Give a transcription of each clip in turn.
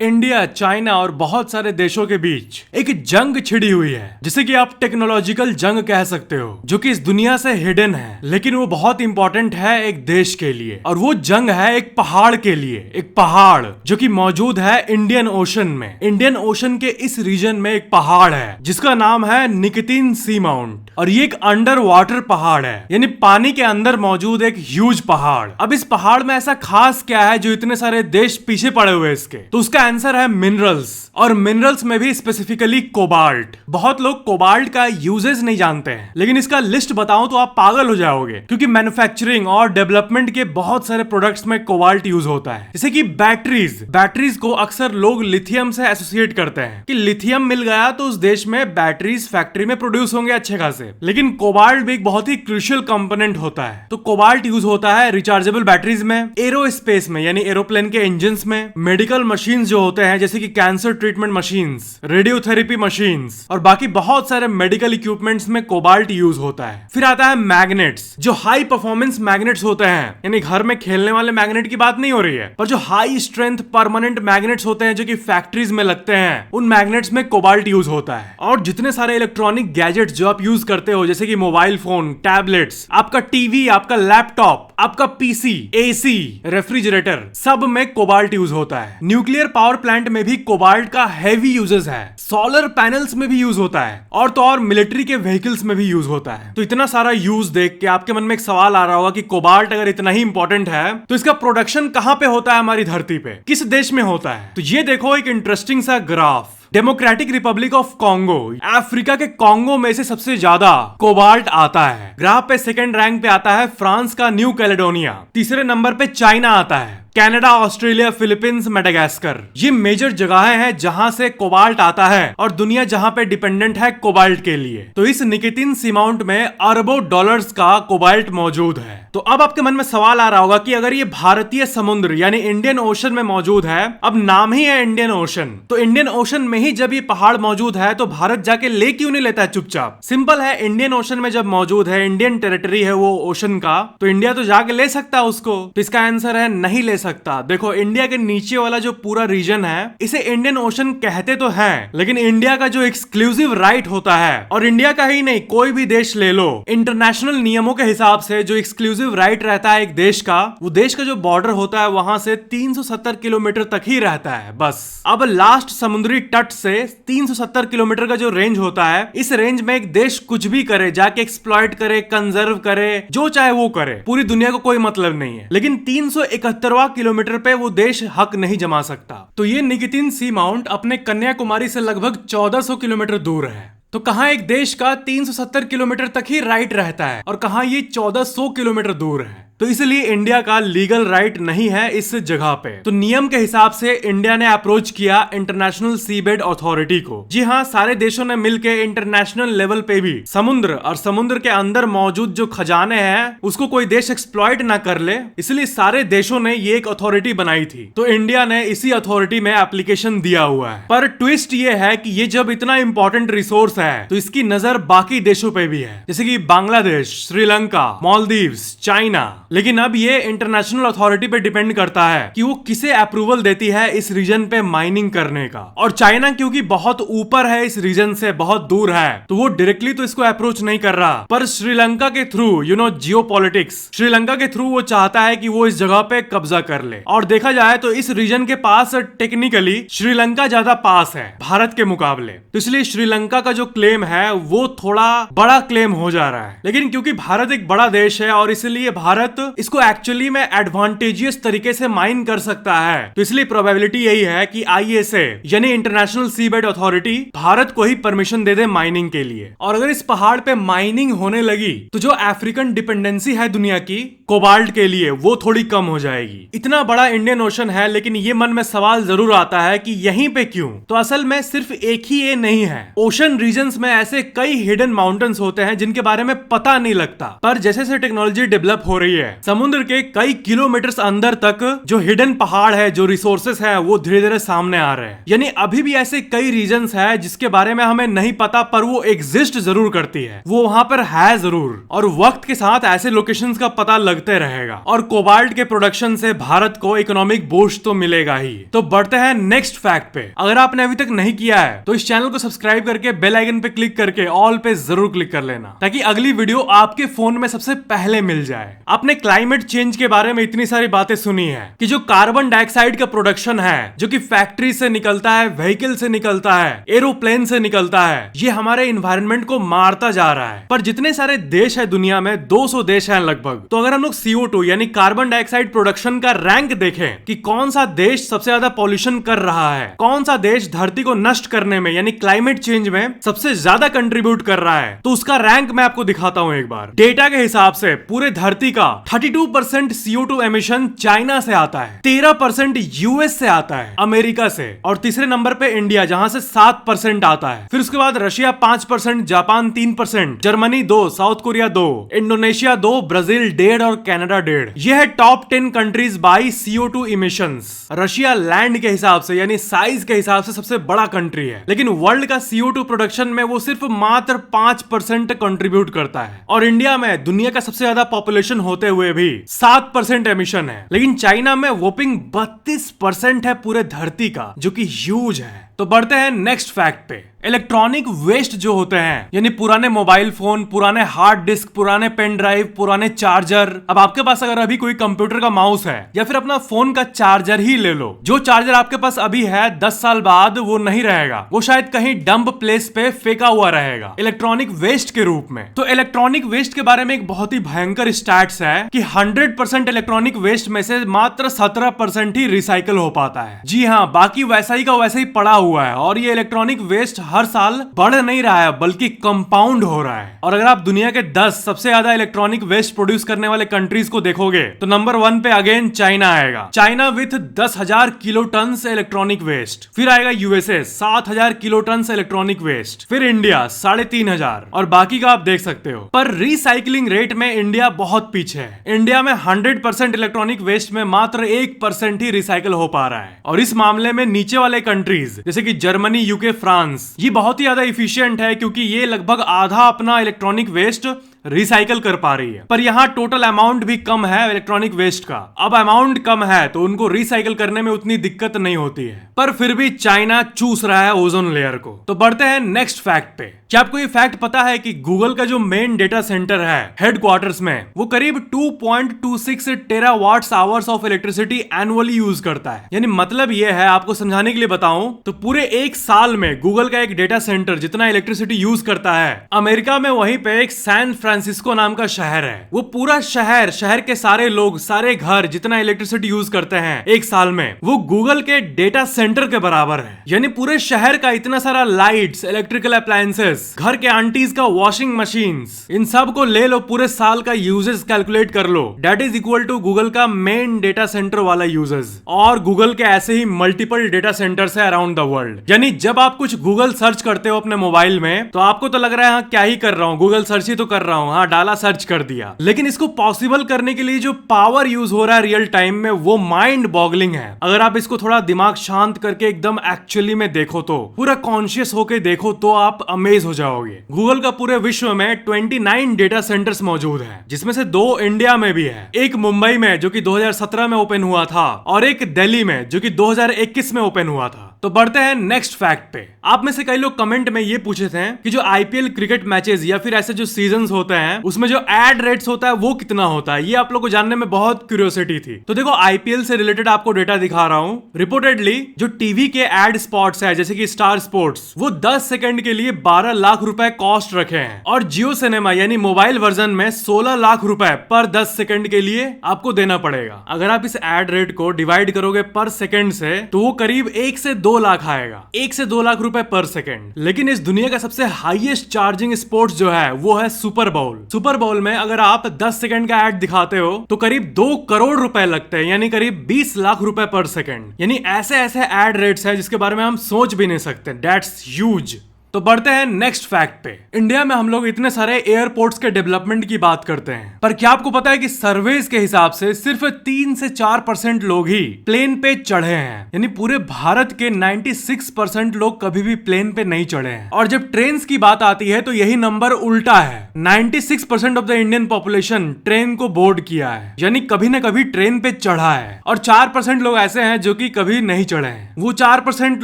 India, China और बहुत सारे देशों के बीच एक जंग छिड़ी हुई है, जिसे कि आप टेक्नोलॉजिकल जंग कह सकते हो, जो कि इस दुनिया से हिडन है, लेकिन वो बहुत इंपॉर्टेंट है एक देश के लिए। और वो जंग है एक पहाड़ के लिए, एक पहाड़ जो कि मौजूद है इंडियन ओशन में। इंडियन ओशन के इस रीजन में एक पहाड़ है जिसका नाम है निकोतीन सी माउंट, और ये एक अंडर वाटर पहाड़ है, यानी पानी के अंदर मौजूद एक ह्यूज पहाड़। अब इस पहाड़ में ऐसा खास क्या है जो इतने सारे देश पीछे पड़े हुए इसके? तो उसका आंसर है मिनरल्स, और मिनरल्स में भी स्पेसिफिकली कोबाल्ट। बहुत लोग कोबाल्ट का यूजेस नहीं जानते हैं, लेकिन इसका लिस्ट बताऊं तो आप पागल हो जाओगे, क्योंकि मैन्युफैक्चरिंग और डेवलपमेंट के बहुत सारे प्रोडक्ट्स में कोबाल्ट यूज होता है। जैसे कि बैटरीज को अक्सर लोग लिथियम से एसोसिएट करते हैं कि लिथियम मिल गया तो उस देश में बैटरीज फैक्ट्री में प्रोड्यूस होंगे अच्छे खासे, लेकिन कोबाल्ट भी एक बहुत ही क्रूशियल कंपोनेंट होता है। तो कोबाल्ट यूज होता है रिचार्जेबल बैटरीज में, एरोस्पेस में यानी एरोप्लेन के इंजन्स में, मेडिकल मशीन जो होते हैं जैसे कि cancer treatment machines, radiotherapy machines और बाकी बहुत सारे मेडिकल इक्विपमेंट्स में कोबाल्ट यूज होता है। फिर आता है मैग्नेट्स, जो हाई परफॉर्मेंस मैग्नेट्स होते हैं, यानी घर में खेलने वाले मैग्नेट की बात नहीं हो रही है, पर जो हाई स्ट्रेंथ परमानेंट मैग्नेट्स होते हैं जो कि फैक्ट्रीज में लगते हैं, उन मैग्नेट्स में कोबाल्ट यूज होता है। और जितने सारे इलेक्ट्रॉनिक गैजेट्स जो आप यूज करते हो, जैसे कि मोबाइल फोन, टैबलेट्स, आपका टीवी, आपका लैपटॉप, आपका पीसी, एसी, रेफ्रिजरेटर, सब में कोबाल्ट यूज होता है। न्यूक्लियर पावर प्लांट में भी कोबाल्ट का हैवी यूजेस है, सोलर पैनल्स में भी यूज होता है, और तो और मिलिट्री के व्हीकल्स में भी यूज होता है। तो इतना सारा यूज देख के आपके मन में एक सवाल आ रहा होगा कि कोबाल्ट अगर इतना ही इंपॉर्टेंट है तो इसका प्रोडक्शन कहां पे होता है हमारी धरती पे, किस देश में होता है? तो ये देखो एक इंटरेस्टिंग सा graph. Democratic Republic of Congo, Africa के कॉन्गो में से सबसे ज्यादा कोबाल्ट आता है। ग्राफ पे सेकंड रैंक पे आता है फ्रांस का न्यू कैलेडोनिया, तीसरे नंबर पे चाइना आता है, कनाडा, ऑस्ट्रेलिया, फिलीपींस, मेडागास्कर। ये मेजर जगहें हैं जहां से कोबाल्ट आता है और दुनिया जहां पे डिपेंडेंट है कोबाल्ट के लिए। तो इस निकोतीन सी माउंट में अरबों डॉलर्स का कोबाल्ट मौजूद है। तो अब आपके मन में सवाल आ रहा होगा कि अगर ये भारतीय समुद्र यानी इंडियन ओशन में मौजूद है, अब नाम ही है इंडियन ओशन, तो इंडियन ओशन में ही जब ये पहाड़ मौजूद है तो भारत जाके ले क्यों नहीं लेता है चुपचाप? सिंपल है, इंडियन ओशन में जब मौजूद है, इंडियन टेरिटरी है वो ओशन का, तो इंडिया तो जाके ले सकता है उसको। तो इसका आंसर है नहीं ले सकता। देखो, इंडिया के नीचे वाला जो पूरा रीजन है इसे इंडियन ओशन कहते तो हैं, लेकिन इंडिया का जो एक्सक्लूसिव राइट होता है, और इंडिया का ही नहीं कोई भी देश ले लो, इंटरनेशनल नियमों के हिसाब से जो एक्सक्लूसिव राइट रहता है एक देश का, वो देश का जो बॉर्डर होता है वहां से 370 किलोमीटर तक ही रहता है बस। अब लास्ट समुद्री तट से 370 किलोमीटर का जो रेंज होता है, इस रेंज में एक देश कुछ भी करे, जाके एक्सप्लॉइट करे, कंजर्व करे, जो चाहे वो करे, पूरी दुनिया को कोई मतलब नहीं है। लेकिन 371वां किलोमीटर पे वो देश हक नहीं जमा सकता। तो ये निकोतीन सी माउंट अपने कन्याकुमारी से लगभग 1400 किलोमीटर दूर है। तो कहां एक देश का 370 किलोमीटर तक ही राइट रहता है और कहां ये 1400 किलोमीटर दूर है। तो इसलिए इंडिया का लीगल राइट नहीं है इस जगह पे। तो नियम के हिसाब से इंडिया ने अप्रोच किया इंटरनेशनल सीबेड अथॉरिटी को। जी हाँ, सारे देशों ने मिलकर इंटरनेशनल लेवल पे भी समुद्र और समुद्र के अंदर मौजूद जो खजाने हैं उसको कोई देश एक्सप्लॉइट ना कर ले, इसलिए सारे देशों ने ये एक अथॉरिटी बनाई थी। तो इंडिया ने इसी अथॉरिटी में एप्लीकेशन दिया हुआ है। पर ट्विस्ट ये है कि ये जब इतना इंपॉर्टेंट रिसोर्स है तो इसकी नजर बाकी देशों पे भी है, जैसे कि बांग्लादेश, श्रीलंका, मालदीव्स, चाइना। लेकिन अब ये इंटरनेशनल अथॉरिटी पे डिपेंड करता है कि वो किसे अप्रूवल देती है इस रीजन पे माइनिंग करने का। और चाइना क्योंकि बहुत ऊपर है इस रीजन से, बहुत दूर है, तो वो डायरेक्टली तो इसको अप्रोच नहीं कर रहा, पर श्रीलंका के थ्रू, जियोपॉलिटिक्स, श्रीलंका के थ्रू वो चाहता है कि वो इस जगह पे कब्जा कर ले। और देखा जाए तो इस रीजन के पास टेक्निकली श्रीलंका ज्यादा पास है भारत के मुकाबले, तो इसलिए श्रीलंका का जो क्लेम है वो थोड़ा बड़ा क्लेम हो जा रहा है। लेकिन क्योंकि भारत एक बड़ा देश है और इसलिए भारत इसको एक्चुअली में एडवांटेजियस तरीके से माइन कर सकता है, तो इसलिए प्रोबेबिलिटी यही है कि आईएसए यानी इंटरनेशनल सीबेड अथॉरिटी भारत को ही परमिशन दे दे माइनिंग के लिए। और अगर इस पहाड़ पे माइनिंग होने लगी तो जो अफ्रीकन डिपेंडेंसी है दुनिया की कोबाल्ट के लिए, वो थोड़ी कम हो जाएगी। इतना बड़ा इंडियन ओशन है, लेकिन ये मन में सवाल जरूर आता है कि यहीं पे क्यों? तो असल में सिर्फ एक ही ये नहीं है, ओशन रीजन्स में ऐसे कई हिडन माउंटेन्स होते हैं जिनके बारे में पता नहीं लगता। पर जैसे जैसे टेक्नोलॉजी डेवलप हो रही है है। समुद्र के कई किलोमीटर अंदर तक जो हिडन पहाड़ है, जो रिसोर्सेस है, वो धीरे धीरे सामने आ रहे हैं। यानी अभी भी ऐसे कई रीजन्स है जिसके बारे में हमें नहीं पता, पर वो एग्जिस्ट जरूर करती है, वो वहां पर है जरूर। और वक्त के साथ ऐसे लोकेशंस का पता लगते रहेगा। और कोबाल्ट के प्रोडक्शन से भारत को इकोनॉमिक बूस्ट तो मिलेगा ही। तो बढ़ते हैं नेक्स्ट फैक्ट पे। अगर आपने अभी तक नहीं किया है तो इस चैनल को सब्सक्राइब करके बेल आइकन पे क्लिक करके ऑल पे जरूर क्लिक कर लेना, ताकि अगली वीडियो आपके फोन में सबसे पहले मिल जाए। आपने क्लाइमेट चेंज के बारे में इतनी सारी बातें सुनी है कि जो कार्बन डाइऑक्साइड का प्रोडक्शन है, जो कि फैक्ट्री से निकलता है, व्हीकल से निकलता है, एरोप्लेन से निकलता है, ये हमारे इन्वायरमेंट को मारता जा रहा है। पर जितने सारे देश है दुनिया में, 200 देश हैं लगभग, तो अगर हम लोग CO2 यानी कार्बन डाइऑक्साइड प्रोडक्शन का रैंक देखें कि कौन सा देश सबसे ज्यादा पॉल्यूशन कर रहा है, कौन सा देश धरती को नष्ट करने में यानी क्लाइमेट चेंज में सबसे ज्यादा कंट्रीब्यूट कर रहा है, तो उसका रैंक मैं आपको दिखाता हूं एक बार। डेटा के हिसाब से पूरे धरती का 32% CO2 एमिशन चाइना से आता है, 13% यूएस से आता है, अमेरिका से, और तीसरे नंबर पे इंडिया जहां से 7% आता है। फिर उसके बाद Russia 5%, Japan 3%, Germany 2%, south Korea 2%, Indonesia 2%, Brazil 1.5% और कनाडा 1.5%। यह है top 10 countries by CO2 emissions. Russia land के हिसाब से यानी साइज के हिसाब से सबसे बड़ा कंट्री है, लेकिन वर्ल्ड का CO2 प्रोडक्शन में वो सिर्फ मात्र 5% कंट्रीब्यूट करता है। और इंडिया में दुनिया का सबसे ज्यादा पॉपुलेशन होते हुए भी 7% एमिशन है, लेकिन चाइना में वोपिंग 32% है पूरे धरती का, जो कि ह्यूज है। तो बढ़ते हैं नेक्स्ट फैक्ट पे। इलेक्ट्रॉनिक वेस्ट जो होते हैं, यानी पुराने मोबाइल फोन, पुराने हार्ड डिस्क, पुराने पेन ड्राइव, पुराने चार्जर। अब आपके पास अगर अभी कोई कंप्यूटर का माउस है या फिर अपना फोन का चार्जर ही ले लो, जो चार्जर आपके पास अभी है 10 साल बाद वो नहीं रहेगा, वो शायद कहीं डंप प्लेस पे फेंका हुआ रहेगा इलेक्ट्रॉनिक वेस्ट के रूप में। तो इलेक्ट्रॉनिक वेस्ट के बारे में एक बहुत ही भयंकर स्टैट्स है कि 100% इलेक्ट्रॉनिक वेस्ट में से मात्र 17% ही रिसाइकल हो पाता है। जी हाँ, बाकी वैसा ही का वैसा ही पड़ा हुआ है। और ये इलेक्ट्रॉनिक वेस्ट हर साल बढ़ नहीं रहा है, बल्कि कंपाउंड हो रहा है। और अगर आप दुनिया के 10 सबसे ज्यादा इलेक्ट्रॉनिक वेस्ट प्रोड्यूस करने वाले कंट्रीज को देखोगे तो नंबर 1 पे अगेन चाइना आएगा, China with 10,000 kilo ton electronic waste. फिर आएगा USA 7,000 kilo ton electronic waste. फिर इंडिया 3,500, और बाकी का आप देख सकते हो। पर रिसाइकलिंग रेट में इंडिया बहुत पीछे है। इंडिया में 100% इलेक्ट्रॉनिक वेस्ट में मात्र 1% ही रिसाइकल हो पा रहा है। और इस मामले में नीचे वाले कंट्रीज जैसे कि जर्मनी, यूके, फ्रांस, ये बहुत ही ज्यादा इफिशिएंट है, क्योंकि ये लगभग आधा अपना इलेक्ट्रॉनिक वेस्ट रिसाइकल कर पा रही है। पर यहाँ टोटल अमाउंट भी कम है इलेक्ट्रॉनिक वेस्ट का। अब अमाउंट कम है तो उनको रिसाइकल करने में उतनी दिक्कत नहीं होती है, पर फिर भी चाइना चूस रहा है ओजोन लेयर को। तो बढ़ते हैं नेक्स्ट फैक्ट पे। क्या आपको ये फैक्ट पता है कि गूगल का जो मेन डेटा सेंटर है हेडक्वार्टर्स में, वो करीब 2.26 terawatts hours of electricity annually use करता है। यानी मतलब ये है, आपको समझाने के लिए बताऊं तो पूरे एक साल में गूगल का एक डेटा सेंटर जितना इलेक्ट्रिसिटी यूज करता है, अमेरिका में वहीं पे एक सैन फ्रांसिस्को नाम का शहर है, वो पूरा शहर के सारे लोग, सारे घर जितना इलेक्ट्रिसिटी यूज करते हैं एक साल में, वो गूगल के डेटा सेंटर के बराबर है। यानी पूरे शहर का इतना सारा लाइट्स, इलेक्ट्रिकल अप्लायंसेस, घर के आंटीज का वॉशिंग मशीन्स, इन सब को ले लो, पूरे साल का यूजेस कैलकुलेट कर लो, that is equal to Google का मेन डेटा सेंटर वाला यूजेस। और गूगल के ऐसे ही मल्टीपल डेटा सेंटर्स है अराउंड द वर्ल्ड। यानी जब आप कुछ गूगल सर्च करते हो अपने मोबाइल में, तो आपको तो लग रहा है हाँ क्या ही कर रहा हूँ, गूगल सर्च ही तो कर रहा हूँ, हाँ डाला सर्च कर दिया। लेकिन इसको पॉसिबल करने के लिए जो पावर यूज हो रहा है रियल टाइम में, वो माइंड बॉगलिंग है। अगर आप इसको थोड़ा दिमाग शांत करके एकदम एक्चुअली में देखो, तो पूरा कॉन्शियस होके देखो, तो आप अमेज हो जाओगे। गूगल का पूरे विश्व में 29 डेटा सेंटर्स मौजूद है, जिसमें से 2 इंडिया में भी है, एक मुंबई में जो कि 2017 में ओपन हुआ था, और एक दिल्ली में जो कि 2021 में ओपन हुआ था। तो बढ़ते हैं नेक्स्ट फैक्ट पे। आप में से कई लोग कमेंट में ये पूछे थे कि जो आईपीएल क्रिकेट मैचेस या फिर ऐसे जो सीजन्स होते हैं, उसमें जो एड रेट्स होता है वो कितना होता है, ये आप लोग को जानने में बहुत क्यूरियोसिटी थी। तो देखो, आईपीएल से रिलेटेड आपको डेटा दिखा रहा हूं। रिपोर्टेडली जो टीवी के एड स्पॉट्स है, जैसे कि स्टार स्पोर्ट्स, वो 10 सेकंड के लिए 12 लाख रुपए कॉस्ट रखे हैं, और जियो सिनेमा यानी मोबाइल वर्जन में 16 लाख रुपए पर 10 सेकंड के लिए आपको देना पड़ेगा। अगर आप इस एड रेट को डिवाइड करोगे पर सेकंड से, तो वो करीब 1 से 2 लाख आएगा, 1 से 2 लाख रुपए पर सेकंड। लेकिन इस दुनिया का सबसे हाईएस्ट चार्जिंग स्पोर्ट्स जो है वो है सुपर बाउल। सुपर बाउल में अगर आप 10 सेकंड का एड दिखाते हो तो करीब 2 करोड़ रुपए लगते हैं, यानी करीब 20 लाख रुपए पर सेकंड। यानी ऐसे ऐसे एड रेट्स है जिसके बारे में हम सोच भी नहीं सकते। That's huge. तो बढ़ते हैं नेक्स्ट फैक्ट पे। इंडिया में हम लोग इतने सारे एयरपोर्ट्स के डेवलपमेंट की बात करते हैं, पर क्या आपको पता है कि सर्वेज के हिसाब से सिर्फ 3 से 4% लोग ही प्लेन पे चढ़े हैं। यानी पूरे भारत के 96% लोग कभी भी प्लेन पे नहीं चढ़े हैं। और जब ट्रेन की बात आती है तो यही नंबर उल्टा है। 96% of the Indian population train को बोर्ड किया है, यानी कभी ना कभी ट्रेन पे चढ़ा है। और 4% लोग ऐसे हैं जो कि कभी नहीं चढ़े हैं। वो 4%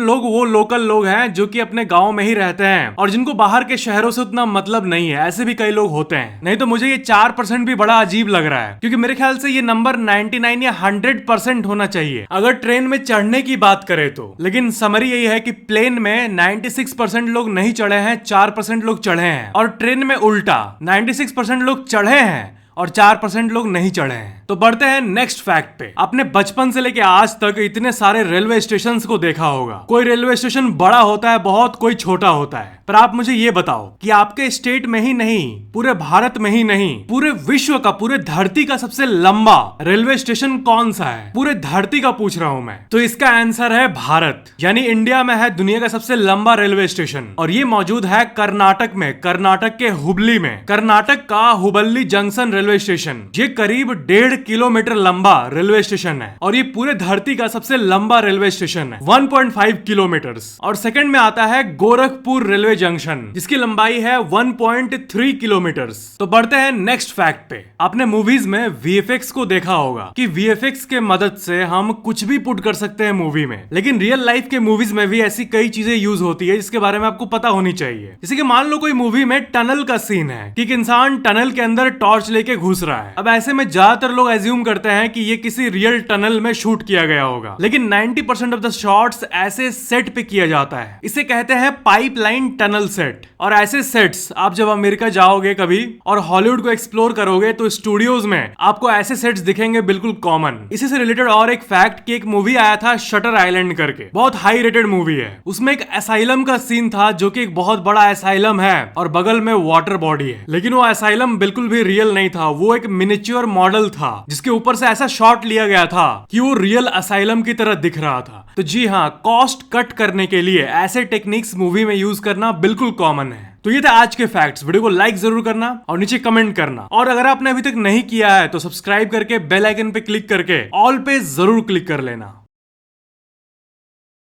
लोग वो लोकल लोग हैं जो कि अपने गांव में ही रहते हैं और जिनको बाहर के शहरों से उतना मतलब नहीं है। ऐसे भी कई लोग होते हैं। नहीं तो मुझे ये 4% भी बड़ा अजीब लग रहा है, क्योंकि मेरे ख्याल से ये नंबर 99 या 100% होना चाहिए अगर ट्रेन में चढ़ने की बात करें तो। लेकिन समरी यही है कि प्लेन में 96% लोग नहीं चढ़े हैं, 4% लोग चढ़े हैं। और ट्रेन में उल्टा 96% लोग चढ़े हैं और 4% लोग नहीं चढ़े हैं। तो बढ़ते हैं नेक्स्ट फैक्ट पे। आपने बचपन से लेके आज तक इतने सारे रेलवे स्टेशन को देखा होगा। कोई रेलवे स्टेशन बड़ा होता है बहुत, कोई छोटा होता है। पर आप मुझे ये बताओ कि आपके स्टेट में ही नहीं, पूरे भारत में ही नहीं, पूरे विश्व का, पूरे धरती का सबसे लंबा रेलवे स्टेशन कौन सा है? पूरे धरती का पूछ रहा हूं मैं। तो इसका आंसर है भारत। यानी इंडिया में है दुनिया का सबसे लंबा रेलवे स्टेशन, और ये मौजूद है कर्नाटक में, कर्नाटक के हुबली में। कर्नाटक का हुबली जंक्शन रेलवे स्टेशन, ये करीब 1.5 किलोमीटर लंबा रेलवे स्टेशन है और ये पूरे धरती का सबसे लंबा रेलवे स्टेशन है, 1.5 किलोमीटर। और सेकंड में आता है गोरखपुर रेलवे जंक्शन, जिसकी लंबाई है 1.3 किलोमीटर। तो बढ़ते हैं नेक्स्ट फैक्ट पे। आपने मूवीज में वीएफएक्स को देखा होगा कि वीएफएक्स के मदद से हम कुछ भी पुट कर सकते हैं मूवी में। लेकिन रियल लाइफ के मूवीज में भी ऐसी कई चीजें यूज होती है जिसके बारे में आपको पता होनी चाहिए। जैसे कि मान लो कोई मूवी में टनल का सीन है कि एक इंसान टनल के अंदर टॉर्च लेके घुस रहा है। अब ऐसे में ज्यादातर लोग एज्यूम करते हैं कि ये किसी रियल टनल में शूट किया गया होगा, लेकिन 90% ऑफ द शॉट्स ऐसे सेट पे किया जाता है। इसे कहते हैं पाइपलाइन टनल सेट। और ऐसे सेट्स आप जब अमेरिका जाओगे कभी और हॉलीवुड को एक्सप्लोर करोगे तो स्टूडियोज में आपको ऐसे सेट्स दिखेंगे बिल्कुल कॉमन। इसी से रिलेटेड और एक फैक्ट कि एक मूवी आया था शटर आइलैंड करके, बहुत हाई रेटेड मूवी है। उसमें एक असाइलम का सीन था जो कि एक बहुत बड़ा असाइलम है और बगल में वाटर बॉडी है, लेकिन वो असाइलम बिल्कुल भी रियल नहीं था। वो एक मिनिएचर मॉडल था जिसके ऊपर से ऐसा शॉट लिया गया था कि वो रियल असाइलम की तरह दिख रहा था। तो जी हाँ, कॉस्ट कट करने के लिए ऐसे टेक्निक्स मूवी में यूज करना बिल्कुल कॉमन है। तो ये थे आज के फैक्ट्स। वीडियो को लाइक जरूर करना और नीचे कमेंट करना, और अगर आपने अभी तक नहीं किया है तो सब्सक्राइब करके बेल आइकन पे क्लिक करके ऑल पे जरूर क्लिक कर लेना।